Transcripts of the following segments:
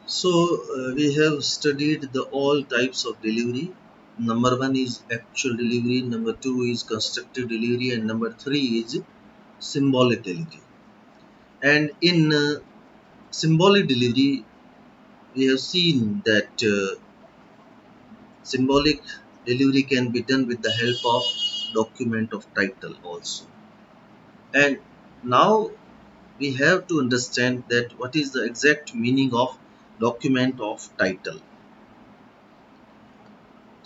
So we have studied the all types of delivery. Number one is actual delivery, number two is constructive delivery, and number three is symbolic delivery. And in symbolic delivery, we have seen that symbolic delivery can be done with the help of document of title also. And now we have to understand that what is the exact meaning of document of title.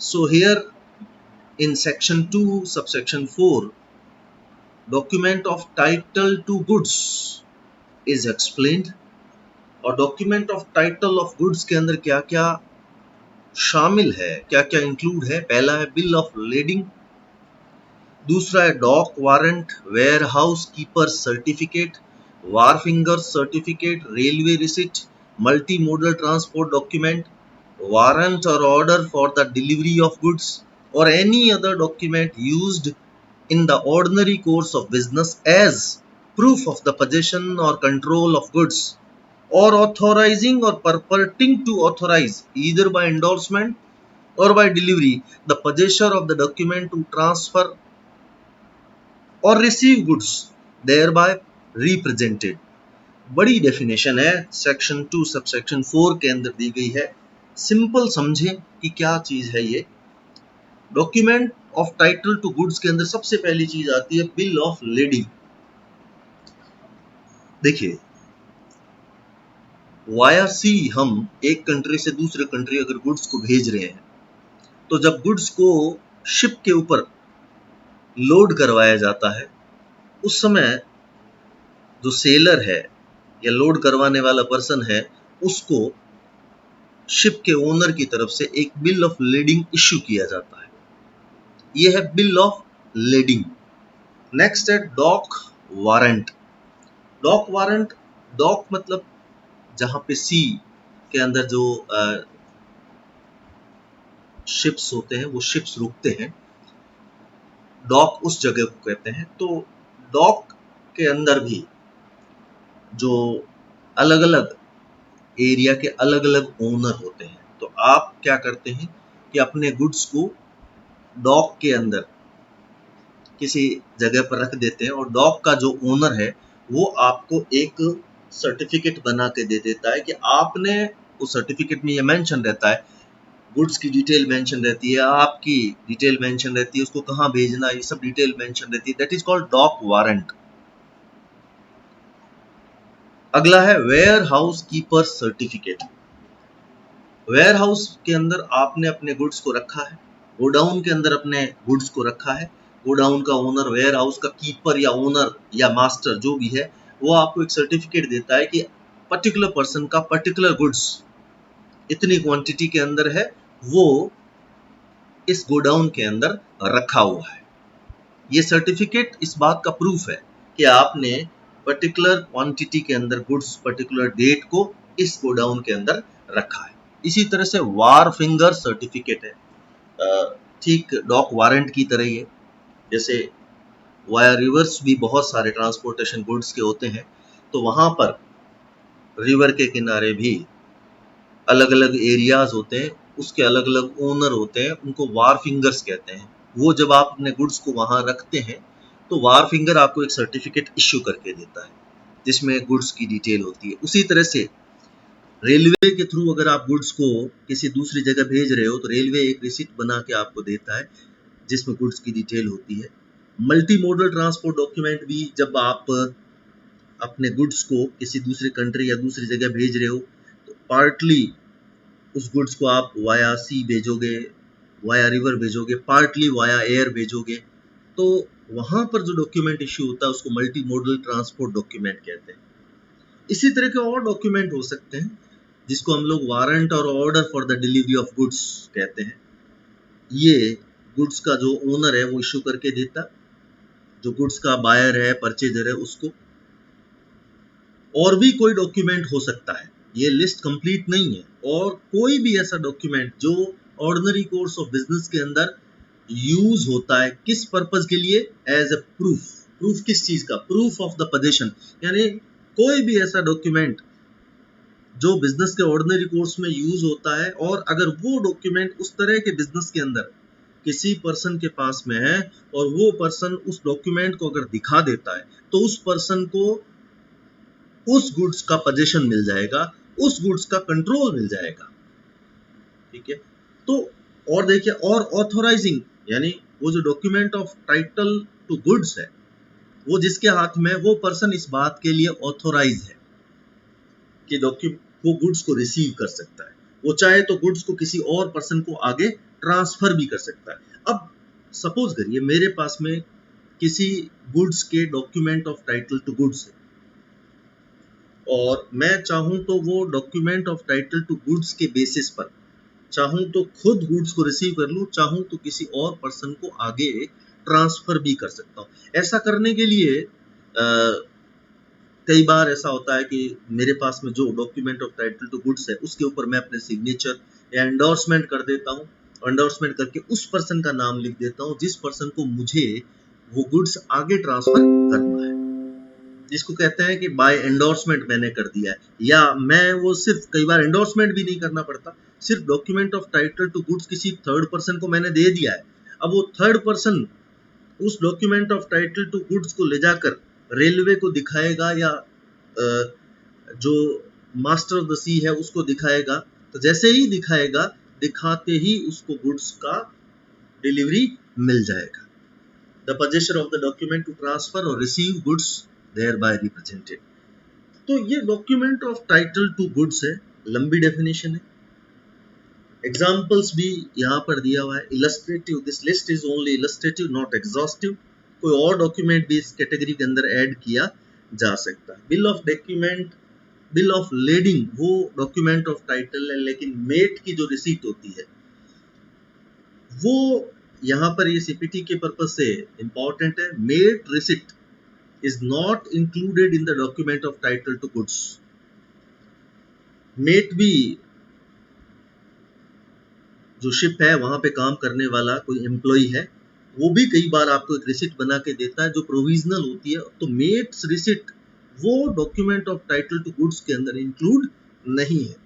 So here in section 2 subsection 4, document of title to goods is explained. और document of title of goods के अंदर क्या क्या शामिल है, क्या क्या include है। पहला है बिल ऑफ लेडिंग, दूसरा है dock warrant, warehouse keeper certificate, wharfinger certificate, railway receipt, multimodal transport document, warrant or order for the delivery of goods, or any other document used in the ordinary course of business as proof of the possession or control of goods, or authorizing or purporting to authorize either by endorsement or by delivery the possessor of the document to transfer or receive goods thereby represented। बड़ी definition है, section 2 subsection 4 के अंदर दी गई है। Simple समझें कि क्या चीज है ये। Document of title to goods के अंदर सबसे पहली चीज आती है बिल ऑफ लेडिंग। देखिए, वाया सी हम एक कंट्री से दूसरे कंट्री अगर गुड्स को भेज रहे हैं, तो जब गुड्स को शिप के ऊपर लोड करवाया जाता है, उस समय जो सेलर है या लोड करवाने वाला पर्सन है, उसको शिप के ओनर की तरफ से एक बिल ऑफ लेडिंग इश्यू किया जाता है। यह है बिल ऑफ लेडिंग। नेक्स्ट है dock warrant. Dock warrant, dock मतलब जहां पे सी के अंदर जो शिप्स होते हैं, वो शिप्स रुकते हैं, डॉक उस जगह को कहते हैं। तो डॉक के अंदर भी जो अलग अलग एरिया के अलग अलग ओनर होते हैं, तो आप क्या करते हैं कि अपने गुड्स को डॉक के अंदर किसी जगह पर रख देते हैं, और डॉक का जो ओनर है वो आपको एक सर्टिफिकेट बना के दे देता है कि आपने, उस सर्टिफिकेट में ये मेंशन रहता है, गुड्स की डिटेल मेंशन रहती है, आपकी डिटेल मेंशन रहती है, उसको कहाँ भेजना है, ये सब डिटेल मेंशन रहती है। That is called dock warrant. अगला है warehouse keeper certificate. Warehouse के अंदर आपने अपने गुड्स को रखा है, गोडाउन के अंदर अपने गुड्स को रखा है, गोडाउन का ओनर, वेयर हाउस का कीपर या ओनर या मास्टर जो भी है, वो आपको एक सर्टिफिकेट देता है कि पर्टिकुलर पर्सन का पर्टिकुलर गुड्स इतनी क्वांटिटी के अंदर है, वो इस गोडाउन के अंदर रखा हुआ है। ये सर्टिफिकेट इस बात का प्रूफ है कि आपने पर्टिकुलर क्वांटिटी के अंदर गुड्स पर्टिकुलर डेट को इस गोडाउन के अंदर रखा है। इसी तरह से वार फिंगर सर्टिफिकेट है, ठीक डॉक वारंट की तरह ही है। जैसे वाया रिवर्स भी बहुत सारे ट्रांसपोर्टेशन गुड्स के होते हैं, तो वहां पर रिवर के किनारे भी अलग अलग एरियाज होते हैं, उसके अलग अलग ओनर होते हैं, उनको वार फिंगर्स कहते हैं। वो जब आप अपने गुड्स को वहां रखते हैं, तो वार फिंगर आपको एक सर्टिफिकेट इश्यू करके देता है जिसमें गुड्स की डिटेल होती है। उसी तरह से रेलवे के थ्रू अगर आप गुड्स को किसी दूसरी जगह भेज रहे हो, तो रेलवे एक रिसिट बना के आपको देता है जिसमें गुड्स की डिटेल होती है। मल्टी मोडल ट्रांसपोर्ट डॉक्यूमेंट भी, जब आप अपने गुड्स को किसी दूसरी कंट्री या दूसरी जगह भेज रहे हो, तो पार्टली उस गुड्स को आप वाया सी भेजोगे, वाया रिवर भेजोगे, पार्टली वाया एयर भेजोगे, तो वहां पर जो डॉक्यूमेंट इश्यू होता है उसको मल्टी मोडल ट्रांसपोर्ट डॉक्यूमेंट कहते हैं। इसी तरह के और डॉक्यूमेंट हो सकते हैं जिसको हम लोग वारंट और order for the delivery of goods कहते हैं। ये गुड्स का जो ओनर है वो इश्यू करके देता, जो गुड्स का बायर है, परचेजर है, उसको। और भी कोई डॉक्यूमेंट हो सकता है, ये लिस्ट कंप्लीट नहीं है। और कोई भी ऐसा डॉक्यूमेंट जो ऑर्डिनरी कोर्स ऑफ बिजनेस के अंदर यूज होता है, किस पर्पस के लिए, एज ए प्रूफ। प्रूफ किस चीज का? Proof of the position. यानी कोई भी ऐसा डॉक्यूमेंट जो बिजनेस के ऑर्डिनरी कोर्स में यूज होता है, और अगर वो डॉक्यूमेंट उस तरह के बिजनेस के अंदर किसी पर्सन के पास में है और वो पर्सन उस डॉक्यूमेंट को अगर दिखा देता है तो उस पर्सन को उस गुड्स का पोजीशन मिल जाएगा, उस गुड्स का कंट्रोल मिल जाएगा। ठीक है, तो और देखिए, और ऑथोराइजिंग यानी वो जो document of title to goods है, वो जिसके हाथ में, वो पर्सन इस बात के लिए ऑथोराइज है कि वो गुड्स को रिसीव कर सकता है। वो चाहे तो गुड्स को किसी और पर्सन को आगे ट्रांसफर भी कर सकता है। अब सपोज करिए मेरे पास में किसी गुड्स के document of title to goods है, और मैं चाहूं तो वो document of title to goods के बेसिस पर चाहूं तो खुद गुड्स को रिसीव कर लूं, चाहूं तो किसी और पर्सन को आगे ट्रांसफर भी कर सकता हूं। ऐसा करने के लिए कई बार ऐसा होता है कि मेरे पास में जो document of title to goods है उसके ऊपर मैं अपने सिग्नेचर या एंडोर्समेंट कर देता हूँ। एंडोर्समेंट करके उस पर्सन का नाम लिख देता हूँ जिस पर्सन को मुझे वो गुड्स आगे ट्रांसफर करना है, जिसको कहते हैं कि बाय एंडोर्समेंट मैंने कर दिया है। या मैं वो सिर्फ, कई बार एंडोर्समेंट भी नहीं करना पड़ता, सिर्फ document of title to goods किसी थर्ड पर्सन को मैंने दे दिया है। अब वो थर्ड पर्सन उस document of title to goods को ले जाकर रेलवे को दिखाएगा या जो मास्टर ऑफ द सी है उसको दिखाएगा। तो जैसे ही दिखाएगा, दिखाते ही उसको गुड्स का डिलीवरी मिल जाएगा। The possessor of the document to transfer or receive goods thereby represented. तो ये document of title to goods है, लंबी डेफिनेशन है। एग्जाम्पल्स भी यहाँ पर दिया हुआ है। Illustrative, this list is only illustrative not exhaustive. कोई और डॉक्यूमेंट भी इस कैटेगरी के अंदर ऐड किया जा सकता है। Bill of document, bill of lending वो डॉक्यूमेंट ऑफ टाइटल है, लेकिन मेट की जो रिसीट होती है वो यहाँ पर ये सीपीटी के पर्पज से इंपॉर्टेंट है। Mate receipt is not included in the document of title to goods. Mate भी जो शिप है वहां पे काम करने वाला कोई एम्प्लॉय है, वो भी कई बार आपको एक रिसिट बना के देता है जो प्रोविजनल होती है। तो मेट्स रिसिट वो document of title to goods के अंदर इंक्लूड नहीं है।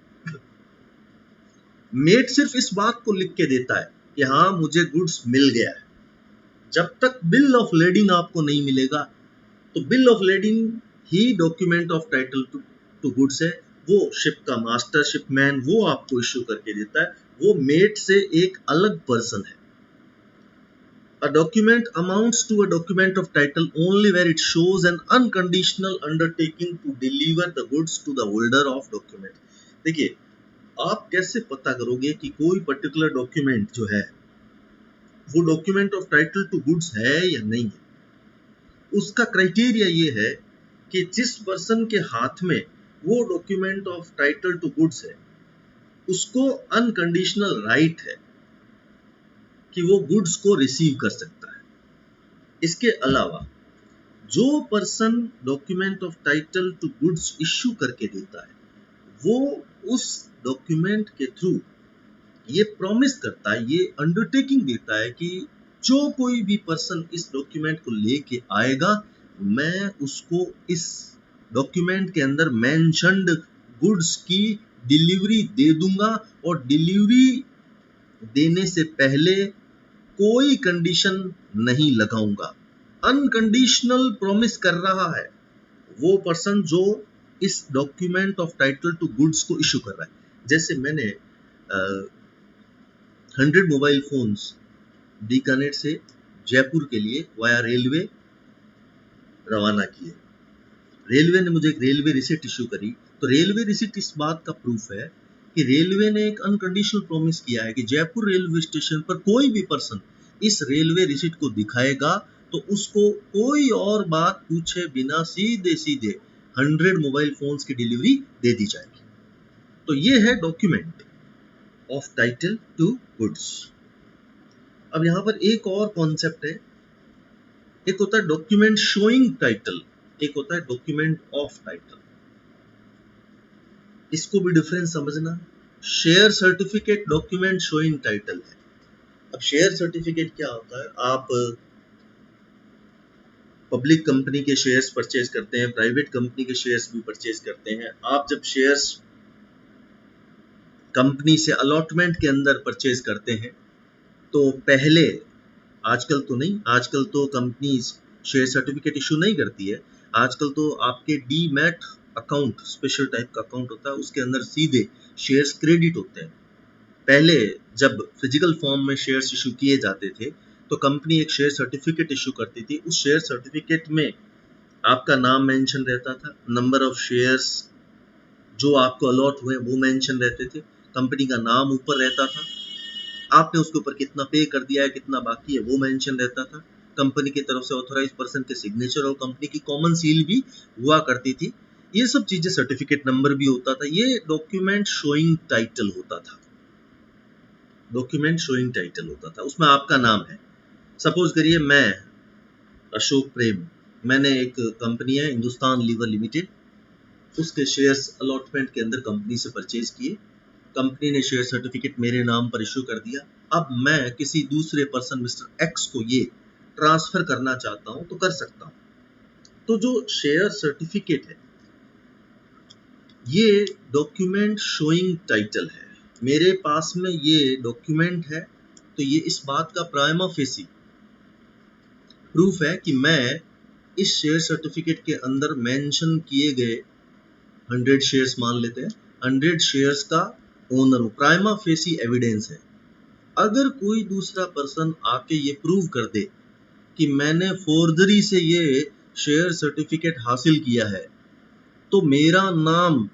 मेट सिर्फ इस बात को लिख के देता है कि हाँ मुझे गुड्स मिल गया है। जब तक बिल ऑफ लेडिंग आपको नहीं मिलेगा, तो बिल ऑफ लेडिंग ही document of title to goods है। वो शिप का मास्टर, शिपमैन, वो आपको इश्यू करके देता है। वो मेट से एक अलग पर्सन है। A document amounts to a document of title only where it shows an unconditional undertaking to deliver the goods to the holder of document। देखिए, आप कैसे पता करोगे कि कोई पर्टिकुलर डॉक्यूमेंट जो है वो document of title to goods है या नहीं है? उसका क्राइटेरिया ये है कि जिस पर्सन के हाथ में वो document of title to goods है उसको अनकंडीशनल राइट है कि वो गुड्स को रिसीव कर सकता है। इसके अलावा जो person document of title to goods issue करके देता है वो उस डॉक्यूमेंट के थ्रू ये प्रॉमिस करता है, ये अंडरटेकिंग देता है कि जो कोई भी पर्सन इस डॉक्यूमेंट को लेके आएगा, मैं उसको इस डॉक्यूमेंट के अंदर मेंशन्ड गुड्स की डिलीवरी दे दूंगा, और डिलीवरी देने से पहले कोई कंडीशन नहीं लगाऊंगा। अनकंडीशनल प्रॉमिस कर रहा है वो पर्सन जो इस document of title to goods को इश्यू कर रहा है। जैसे मैंने 100 मोबाइल फोन्स बीकानेर से जयपुर के लिए वाया रेलवे रवाना किए। रेलवे ने मुझे एक रेलवे रिसिट इश्यू करी। तो रेलवे रिसिट इस बात का प्रूफ है कि रेलवे ने एक अनकंडीशनल प्रॉमिस किया है कि जयपुर रेलवे स्टेशन पर कोई भी पर्सन इस रेलवे रिसिट को दिखाएगा तो उसको कोई और बात पूछे बिना सीधे सीधे 100 मोबाइल फोन्स की डिलीवरी दे दी जाएगी। तो ये है document of title to goods. अब यहां पर एक और कॉन्सेप्ट है, एक होता है डॉक्यूमेंट शोइंग टाइटल, एक होता है डॉक्यूमेंट ऑफ टाइटल। इसको भी डिफरेंस समझना। Share certificate document showing title है। अब शेयर सर्टिफिकेट क्या होता है? आप पब्लिक कंपनी के शेयर्स परचेज करते हैं, प्राइवेट कंपनी के शेयर्स भी परचेज करते हैं। आप जब शेयर्स कंपनी से अलॉटमेंट के अंदर परचेज करते हैं, तो पहले, आजकल तो नहीं, आजकल तो कंपनी शेयर सर्टिफिकेट इशू नहीं करती है। आजकल तो आपके डीमैट अकाउंट, स्पेशल टाइप का अकाउंट होता है, उसके अंदर सीधे शेयर्स क्रेडिट होते हैं। पहले जब फिजिकल फॉर्म में शेयर्स इशू किए जाते थे तो कंपनी एक शेयर सर्टिफिकेट इशू करती थी। उस शेयर सर्टिफिकेट में आपका नाम मेंशन रहता था, नंबर ऑफ शेयर्स जो आपको अलॉट हुए वो मेंशन रहते थे, कंपनी का नाम ऊपर रहता था, आपने उसके ऊपर कितना पे कर दिया है, कितना बाकी है वो मेंशन रहता था, कंपनी की तरफ से ऑथराइज पर्सन के सिग्नेचर और कंपनी की कॉमन सील भी हुआ करती थी। ये सब चीजें, सर्टिफिकेट नंबर भी होता था। ये डॉक्यूमेंट शोइंग टाइटल होता था, डॉक्यूमेंट शोइंग टाइटल होता था, उसमें आपका नाम है। सपोज करिए मैं अशोक प्रेम, मैंने एक कंपनी है हिंदुस्तान लीवर लिमिटेड, उसके शेयर्स अलॉटमेंट के अंदर कंपनी से परचेज किए, कंपनी ने शेयर सर्टिफिकेट मेरे नाम पर इशू कर दिया। अब मैं किसी दूसरे पर्सन मिस्टर एक्स को ये ट्रांसफर करना चाहता हूं तो कर सकता हूं। तो जो शेयर सर्टिफिकेट है ये डॉक्यूमेंट शोइंग टाइटल है, मेरे पास में ये डॉक्यूमेंट है, तो ये इस बात का प्राइमा फेसी प्रूफ है कि मैं इस शेयर सर्टिफिकेट के अंदर मेंशन किए गए 100 शेयर्स, मान लेते हैं 100 शेयर्स का ओनर हूं, प्राइमा फेसी एविडेंस है। अगर कोई दूसरा पर्सन आके ये प्रूव कर दे कि मैंने फोर्जरी से ये शेयर सर्टिफिकेट हासिल किया है, तो मेरा नाम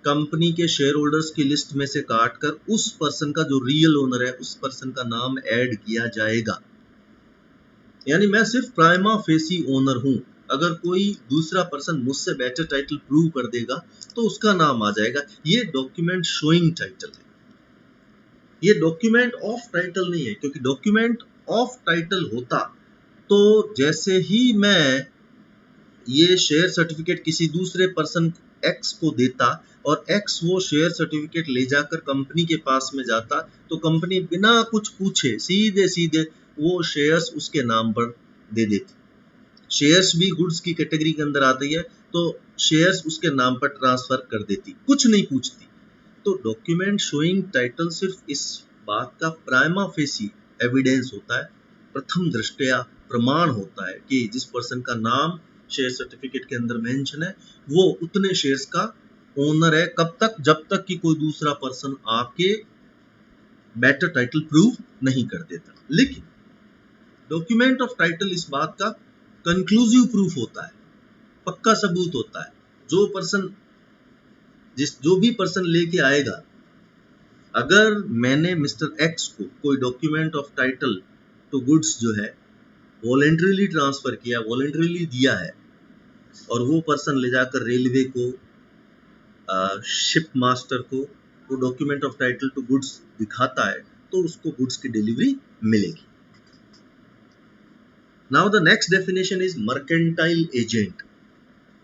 कंपनी के शेयर होल्डर्स की लिस्ट में से काटकर उस पर्सन का जो रियल ओनर है उस पर्सन का नाम ऐड किया जाएगा। यानी मैं सिर्फ प्राइमा फेसी ओनर हूं। अगर कोई दूसरा पर्सन मुझसे बेटर टाइटल प्रूव कर देगा तो उसका नाम आ जाएगा। ये डॉक्यूमेंट शोइंग टाइटल है, ये डॉक्यूमेंट ऑफ टाइटल नहीं है, क्योंकि डॉक्यूमेंट ऑफ टाइटल होता तो जैसे ही मैं ये शेयर सर्टिफिकेट किसी दूसरे पर्सन एक्स को देता और एक्स वो शेयर सर्टिफिकेट ले जाकर कंपनी के पास में जाता, तो कंपनी बिना कुछ पूछे सीधे सीधे वो शेयर्स उसके नाम पर दे देती। शेयर्स भी गुड्स की कैटेगरी के अंदर आती है, तो शेयर्स उसके नाम पर ट्रांसफर कर देती, कुछ नहीं पूछती। तो डॉक्यूमेंट शोइंग टाइटल सिर्फ इस बात का प्राइमा फेसी एविडेंस होता है, प्रथम दृष्टया प्रमाण होता है कि जिस पर्सन का नाम शेयर सर्टिफिकेट के अंदर मेंशन है वो उतने शेयर्स का ओनर है। कब तक? जब तक कि कोई दूसरा पर्सन आके बेटर टाइटल प्रूव नहीं कर देता। लेकिन डॉक्यूमेंट ऑफ टाइटल इस बात का कंक्लूसिव प्रूफ होता है, पक्का सबूत होता है। जो भी पर्सन लेके आएगा, अगर मैंने मिस्टर एक्स को कोई document of title to goods जो है वॉलेंटरीली ट्रांसफर किया, वॉलेंटरीली दिया है, और वो पर्सन ले जाकर रेलवे को, शिप मास्टर को वो document of title to goods दिखाता है, तो उसको गुड्स की डिलीवरी मिलेगी। Now the next definition is mercantile agent,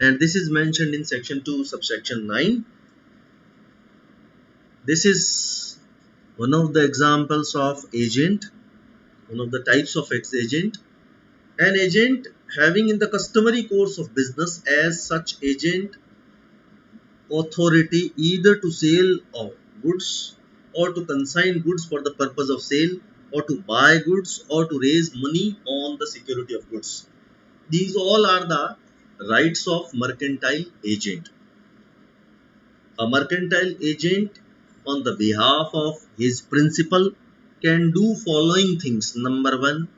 and this is mentioned in section 2 subsection 9. This is one of the examples of agent, one of the types of agent. An agent having in the customary course of business as such agent authority either to sell of goods or to consign goods for the purpose of sale, or to buy goods, or to raise money on the security of goods. These all are the rights of mercantile agent. A mercantile agent on the behalf of his principal can do following things. Number 1,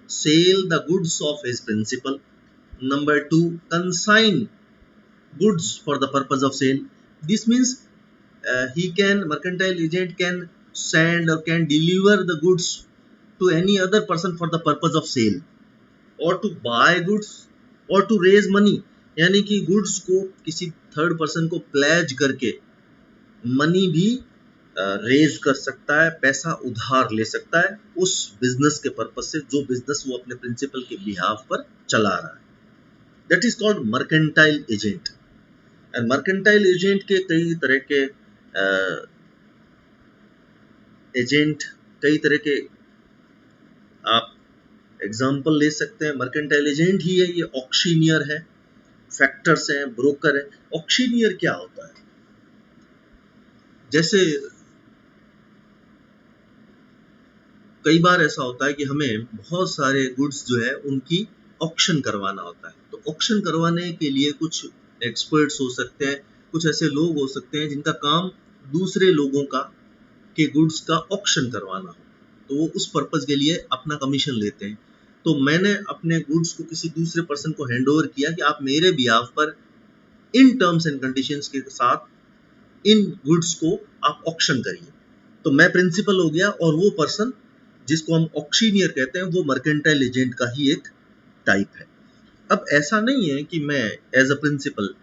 sell the goods of his principal. Number 2, consign goods for the purpose of sale. This means mercantile agent can send or can deliver the goods to any other person for the purpose of sale, or to buy goods, or to raise money. यानी कि goods को किसी third person को pledge करके money भी raise कर सकता है, पैसा उधार ले सकता है उस बिजनेस के पर्पस से जो बिजनेस वो अपने प्रिंसिपल के बिहाफ पर चला रहा है। That is called mercantile agent. And mercantile agent के कई तरह के आप एग्जाम्पल ले सकते हैं। मर्केंटाइल एजेंट ही है, ये ऑक्शीनियर है, फैक्टर्स हैं, ब्रोकर है। ऑक्शीनियर क्या होता है? जैसे कई बार ऐसा होता है कि हमें बहुत सारे गुड्स जो है उनकी ऑक्शन करवाना होता है, तो ऑक्शन करवाने के लिए कुछ एक्सपर्ट्स हो सकते हैं, कुछ ऐसे लोग हो सकते हैं जिनका काम दूसरे लोगों का के गुड्स का ऑक्शन करवाना हो, तो वो उस पर्पज के लिए अपना कमीशन लेते हैं। तो मैंने अपने गुड्स को किसी दूसरे पर्सन को हैंड ओवर किया कि आप मेरे बिहाफ पर इन टर्म्स एंड कंडीशंस के साथ इन गुड्स को आप ऑक्शन करिए। तो मैं प्रिंसिपल हो गया और वो पर्सन जिसको हम ऑक्शीनियर कहते हैं वो मर्केंटाइल एजेंट का ही एक टाइप है। अब ऐसा नहीं है कि मैं एज अ प्रिंसिपल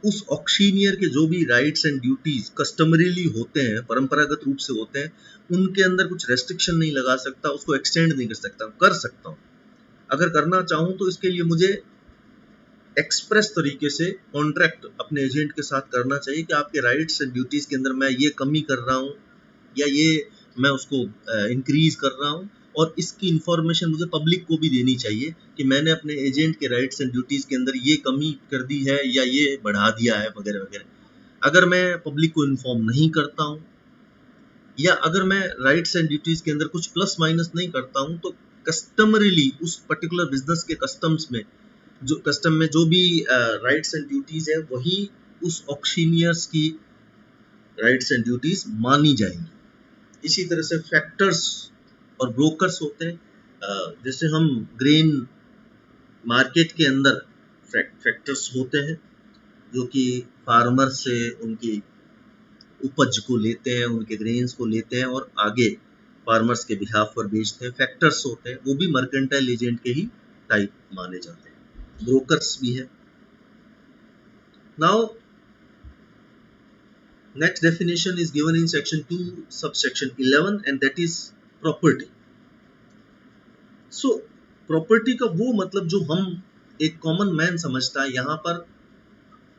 उस ऑक्शीनियर के जो भी राइट्स एंड ड्यूटीज कस्टमरीली होते हैं, परंपरागत रूप से होते हैं, उनके अंदर कुछ रेस्ट्रिक्शन नहीं लगा सकता, उसको एक्सटेंड नहीं कर सकता। कर सकता हूँ, अगर करना चाहूँ तो इसके लिए मुझे एक्सप्रेस तरीके से कॉन्ट्रैक्ट अपने एजेंट के साथ करना चाहिए कि आपके राइट्स एंड ड्यूटीज के अंदर मैं ये कमी कर रहा हूँ या ये मैं उसको इंक्रीज कर रहा हूँ, और इसकी इंफॉर्मेशन मुझे पब्लिक को भी देनी चाहिए कि मैंने अपने एजेंट के राइट्स एंड ड्यूटीज के अंदर ये कमी कर दी है या ये बढ़ा दिया है वगैरह वगैरह। अगर मैं पब्लिक को इन्फॉर्म नहीं करता हूँ या अगर मैं राइट्स एंड ड्यूटीज के अंदर कुछ प्लस माइनस नहीं करता हूँ, तो कस्टमरीली उस पर्टिकुलर बिजनेस के कस्टम्स में जो भी राइट्स एंड ड्यूटीज है वही उस ऑक्शीनियर्स की राइट्स एंड ड्यूटीज मानी जाएंगी। इसी तरह से फैक्टर्स और ब्रोकर्स होते हैं, जैसे हम ग्रेन मार्केट के अंदर फैक्टर्स होते हैं जो कि फार्मर से उनकी उपज को लेते हैं, उनके ग्रेन्स को लेते हैं और आगे फार्मर्स के बिहाफ पर बेचते हैं। फैक्टर्स होते हैं, वो भी मर्केंटाइल एजेंट के ही टाइप माने जाते हैं। ब्रोकर्स भी है। Now next definition is given in section 2 subsection 11 and that is property. So property का वो मतलब जो हम एक कॉमन मैन समझता है, यहाँ पर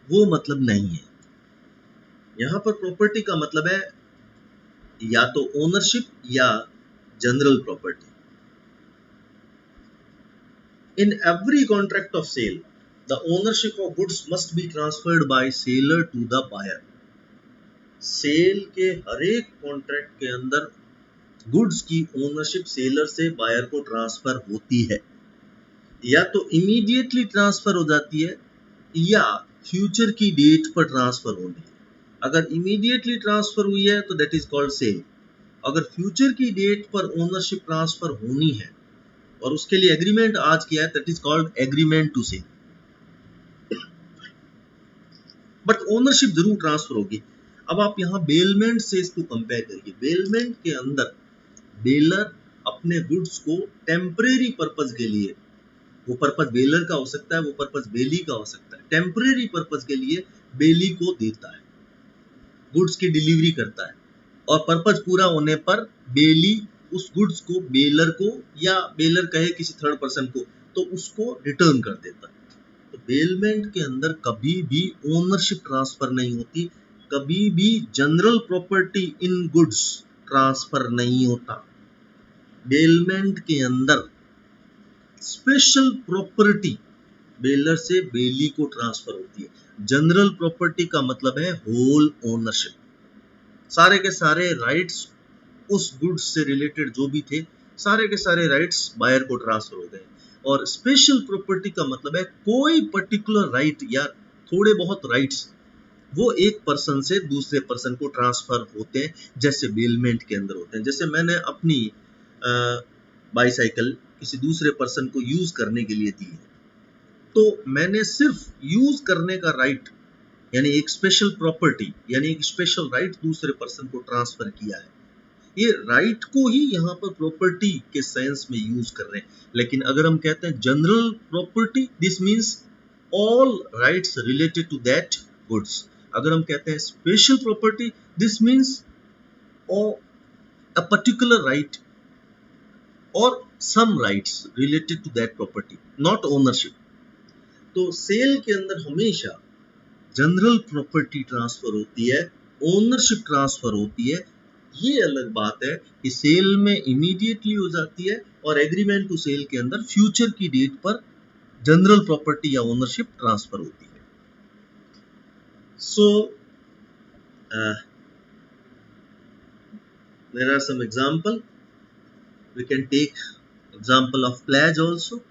वो मतलब नहीं है। यहाँ पर प्रॉपर्टी का मतलब है या तो ओनरशिप या general property. In every contract of sale, the ownership of goods must be transferred by seller to the buyer. Sale के हर एक कॉन्ट्रैक्ट के अंदर गुड्स की ओनरशिप सेलर से बायर को ट्रांसफर होती है, या तो इमीडिएटली ट्रांसफर हो जाती है या फ्यूचर की डेट पर ट्रांसफर होती है। अगर इमीडिएटली ट्रांसफर हुई है तो दैट इज कॉल्ड सेल। अगर फ्यूचर की डेट पर ओनरशिप ट्रांसफर होनी है और उसके लिए एग्रीमेंट आज किया है, that is called agreement to sale. But ownership जरूर ट्रांसफर होगी। अब आप यहाँ बेलमेंट से इसको कंपेयर करिए। बेलमेंट के अंदर बेलर अपने गुड्स को टेम्परेरी पर्पज के लिए, वो पर्पज बेलर का हो सकता है, वो पर्पज बेली का हो सकता है, टेम्परेरी पर्पज के लिए बेली को देता है, गुड्स की डिलीवरी करता है, और पर्पज पूरा होने पर बेली उस गुड्स को बेलर को या बेलर कहे किसी थर्ड पर्सन को, तो उसको रिटर्न कर देता है। तो बेलमेंट के अंदर कभी भी ओनरशिप ट्रांसफर नहीं होती, कभी भी general property in goods transfer नहीं होता। बेलमेंट के अंदर स्पेशल प्रॉपर्टी बेलर से बेली को ट्रांसफर होती है। जनरल प्रॉपर्टी का मतलब है होल ओनरशिप, सारे के सारे राइट्स उस गुड्स से रिलेटेड जो भी थे, सारे के सारे राइट्स बायर को ट्रांसफर हो गए। और स्पेशल प्रॉपर्टी का मतलब है कोई पर्टिकुलर राइट या थोड़े बहुत राइट्स वो एक पर्सन से दूसरे पर्सन को ट्रांसफर होते हैं, जैसे बेलमेंट के अंदर होते हैं। जैसे मैंने अपनी बाईसाइकिल किसी दूसरे पर्सन को यूज करने के लिए दी है, तो मैंने सिर्फ यूज करने का राइट यानी एक स्पेशल प्रॉपर्टी यानी एक स्पेशल राइट दूसरे पर्सन को ट्रांसफर किया है। ये राइट को ही यहाँ पर प्रॉपर्टी के सेंस में यूज कर रहे हैं। लेकिन अगर हम कहते हैं general property, this means all rights related to that goods. अगर हम कहते हैं special property, this means a particular right or some rights related to that property, not ownership. तो सेल के अंदर हमेशा जनरल प्रॉपर्टी ट्रांसफर होती है, ओनरशिप ट्रांसफर होती है। ये अलग बात है कि सेल में इमीडिएटली हो जाती है और एग्रीमेंट टू सेल के अंदर फ्यूचर की डेट पर जनरल प्रॉपर्टी या ओनरशिप ट्रांसफर होती है। सो There are some example. We can take example of pledge also.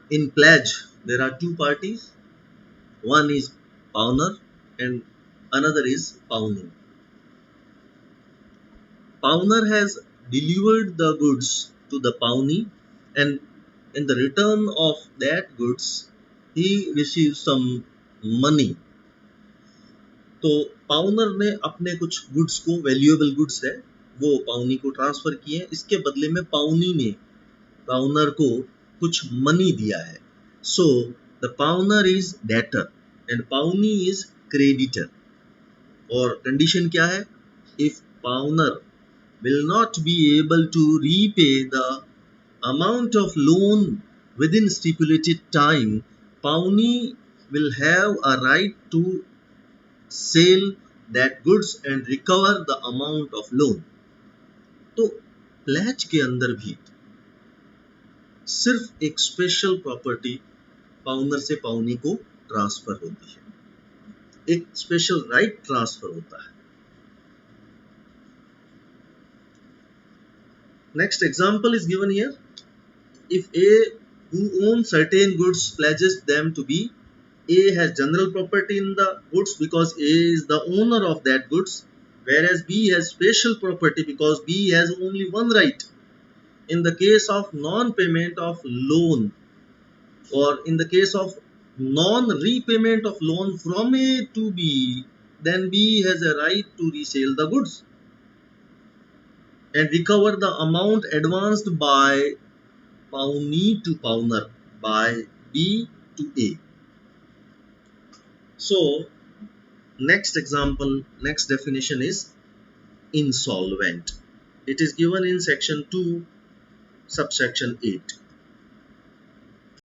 In pledge, there are two parties. One is pawner and another is pawning. Pawner has delivered the goods to the pawnee, and in the return of that goods, he receives some money. तो pawnor ने अपने कुछ goods को, valuable goods है, वो पाउनी को transfer किए. इसके बदले में पाउनी ने पाउनर को कुछ मनी दिया है. So the pawnor is debtor and pawnee is creditor. और कंडीशन क्या है? If pawnor will not be able to repay the amount of loan within stipulated time, pawnee will have a right to sell that goods and recover the amount of loan. तो pledge के अंदर भी सिर्फ एक special property pawnor से पाउनी को transfer होती है, एक स्पेशल राइट ट्रांसफर होता है. Next example is given here. If A, who owns certain goods, pledges them to B, A has general property in the goods because A is the owner of that goods, whereas B has special property because B has only one right. In the case of non-payment of loan, or in the case of non-repayment of loan from A to B, then B has a right to resell the goods and recover the amount advanced by pawnee to pawner, by B to A. So next example, next definition is insolvent. It is given in section 2 subsection 8.